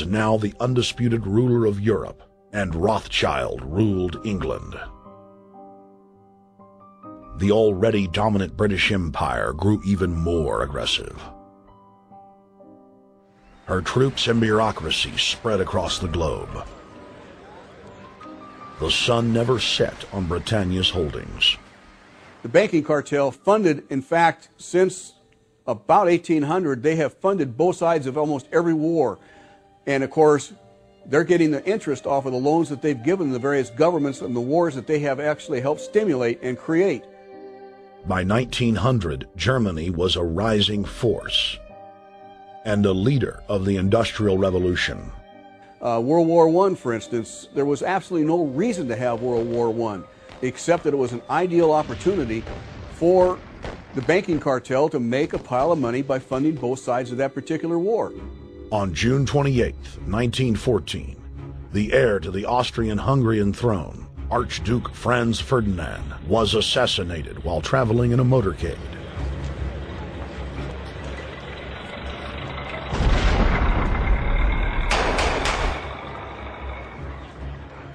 was now the undisputed ruler of Europe, and Rothschild ruled England. The already dominant British Empire grew even more aggressive. Her troops and bureaucracy spread across the globe. The sun never set on Britannia's holdings. The banking cartel funded, in fact, since about 1800, they have funded both sides of almost every war. And of course, they're getting the interest off of the loans that they've given the various governments and the wars that they have actually helped stimulate and create. By 1900, Germany was a rising force and a leader of the Industrial Revolution. World War I, for instance, there was absolutely no reason to have World War I, except that it was an ideal opportunity for the banking cartel to make a pile of money by funding both sides of that particular war. On June 28, 1914, the heir to the Austrian-Hungarian throne, Archduke Franz Ferdinand, was assassinated while traveling in a motorcade.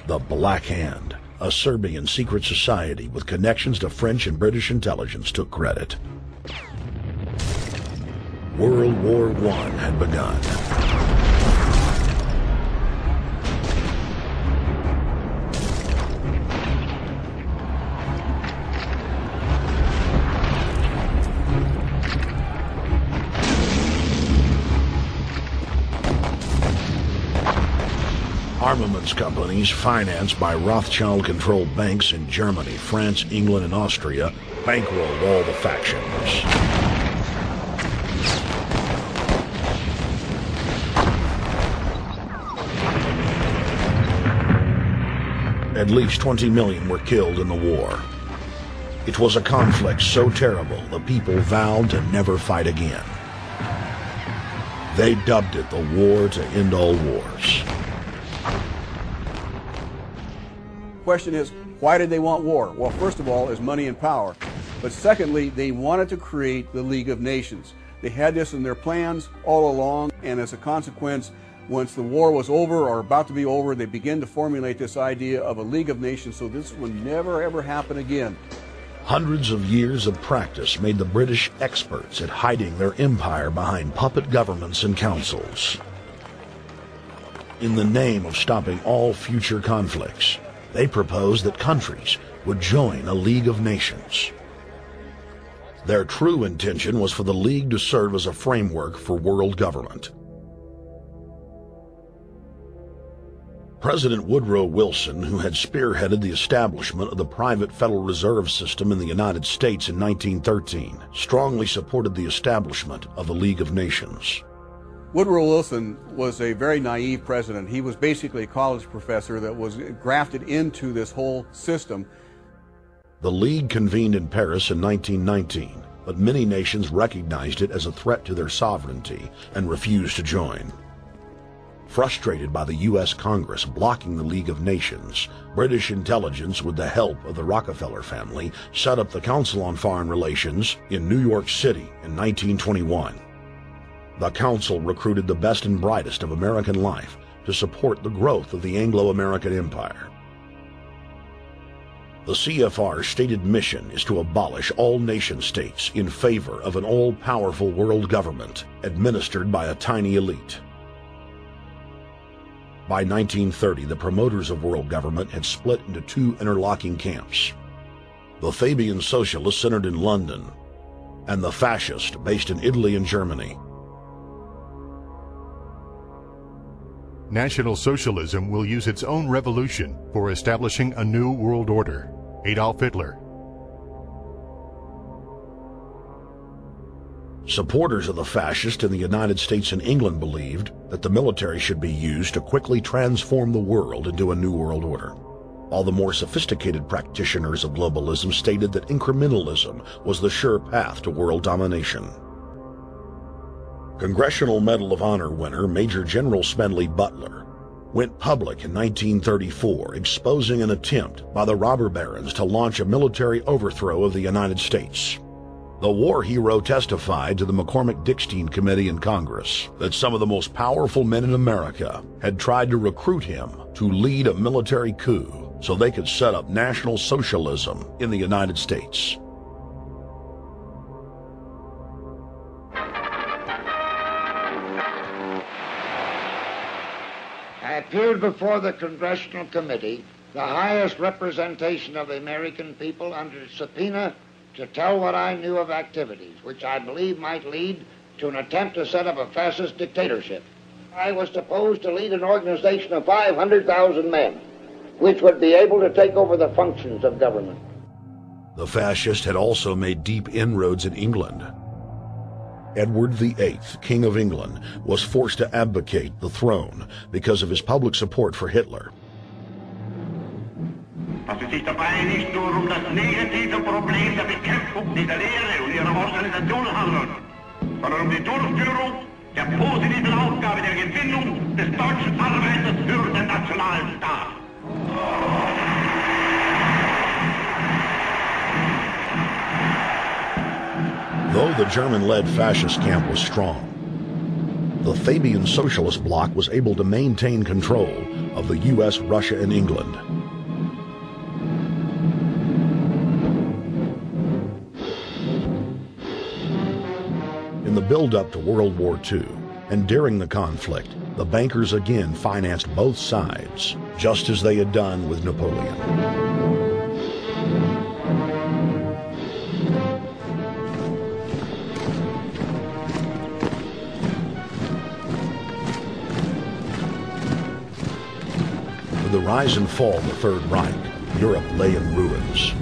The Black Hand, a Serbian secret society with connections to French and British intelligence, took credit. World War I had begun. Armaments companies financed by Rothschild-controlled banks in Germany, France, England, and Austria bankrolled all the factions. At least 20 million were killed in the war. It was a conflict so terrible the people vowed to never fight again. They dubbed it the War to End All Wars. Question is, why did they want war? Well, first of all, is money and power. But secondly, they wanted to create the League of Nations. They had this in their plans all along, and as a consequence, once the war was over or about to be over, they began to formulate this idea of a League of Nations, so this would never ever happen again. Hundreds of years of practice made the British experts at hiding their empire behind puppet governments and councils. In the name of stopping all future conflicts, they proposed that countries would join a League of Nations. Their true intention was for the League to serve as a framework for world government. President Woodrow Wilson, who had spearheaded the establishment of the private Federal Reserve System in the United States in 1913, strongly supported the establishment of the League of Nations. Woodrow Wilson was a very naive president. He was basically a college professor that was grafted into this whole system. The League convened in Paris in 1919, but many nations recognized it as a threat to their sovereignty and refused to join. Frustrated by the U.S. Congress blocking the League of Nations, British intelligence, with the help of the Rockefeller family, set up the Council on Foreign Relations in New York City in 1921. The Council recruited the best and brightest of American life to support the growth of the Anglo-American Empire. The CFR's stated mission is to abolish all nation-states in favor of an all-powerful world government administered by a tiny elite. By 1930, the promoters of world government had split into two interlocking camps: the Fabian socialists centered in London, and the fascists based in Italy and Germany. National Socialism will use its own revolution for establishing a new world order. Adolf Hitler. Supporters of the fascists in the United States and England believed that the military should be used to quickly transform the world into a new world order, while the more sophisticated practitioners of globalism stated that incrementalism was the sure path to world domination. Congressional Medal of Honor winner Major General Smedley Butler went public in 1934, exposing an attempt by the robber barons to launch a military overthrow of the United States. The war hero testified to the McCormick-Dickstein Committee in Congress that some of the most powerful men in America had tried to recruit him to lead a military coup so they could set up National Socialism in the United States. I appeared before the Congressional Committee, the highest representation of the American people, under subpoena to tell what I knew of activities which I believe might lead to an attempt to set up a fascist dictatorship. I was supposed to lead an organization of 500,000 men, which would be able to take over the functions of government. The fascist had also made deep inroads in England. Edward VIII, King of England, was forced to abdicate the throne because of his public support for Hitler. Was es sich dabei nicht nur das negative Problem der Bekämpfung dieser Lehre und ihrer Organisation handelt, sondern die Durchführung der positiven Aufgabe der Gewinnung des deutschen Arbeiters für den nationalen Staat. Though the German-led fascist camp was strong, the Fabian Socialist bloc was able to maintain control of the U.S., Russia, and England. In the build-up to World War II, and during the conflict, the bankers again financed both sides, just as they had done with Napoleon. With the rise and fall of the Third Reich, Europe lay in ruins.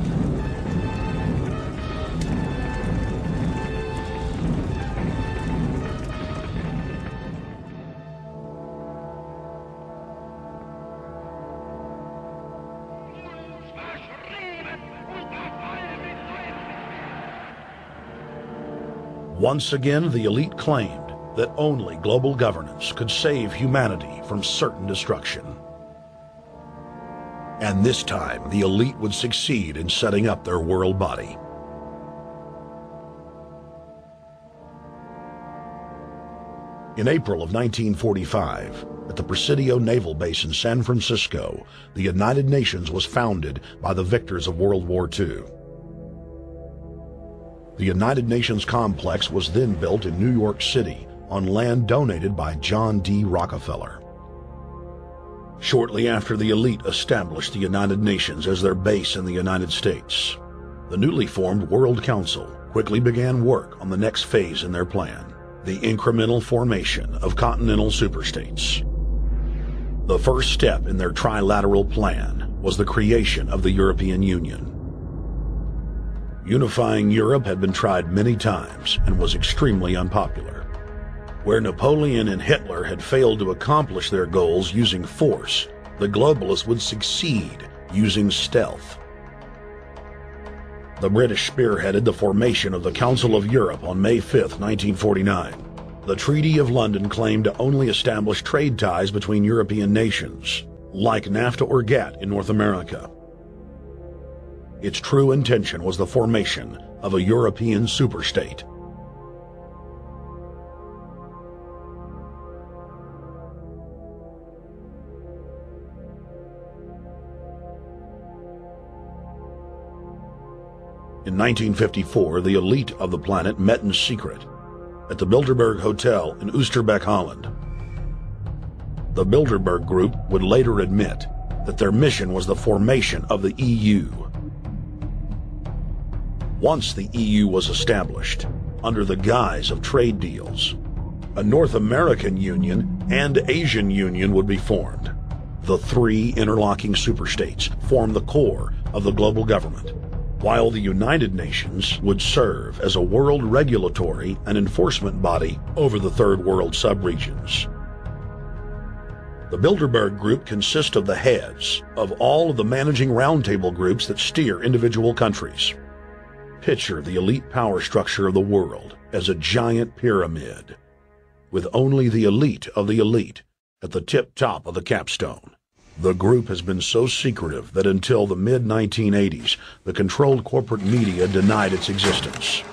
Once again, the elite claimed that only global governance could save humanity from certain destruction. And this time, the elite would succeed in setting up their world body. In April of 1945, at the Presidio Naval Base in San Francisco, the United Nations was founded by the victors of World War II. The United Nations complex was then built in New York City on land donated by John D. Rockefeller. Shortly after the elite established the United Nations as their base in the United States, the newly formed World Council quickly began work on the next phase in their plan, the incremental formation of continental superstates. The first step in their trilateral plan was the creation of the European Union. Unifying Europe had been tried many times and was extremely unpopular. Where Napoleon and Hitler had failed to accomplish their goals using force, the globalists would succeed using stealth. The British spearheaded the formation of the Council of Europe on May 5, 1949. The Treaty of London claimed to only establish trade ties between European nations, like NAFTA or GATT in North America. Its true intention was the formation of a European superstate. In 1954, the elite of the planet met in secret at the Bilderberg Hotel in Oosterbeek, Holland. The Bilderberg Group would later admit that their mission was the formation of the EU. Once the EU was established, under the guise of trade deals, a North American Union and Asian Union would be formed. The three interlocking superstates formed the core of the global government, while the United Nations would serve as a world regulatory and enforcement body over the Third World subregions. The Bilderberg Group consists of the heads of all of the managing roundtable groups that steer individual countries. Picture the elite power structure of the world as a giant pyramid, with only the elite of the elite at the tip-top of the capstone. The group has been so secretive that until the mid-1980s, the controlled corporate media denied its existence.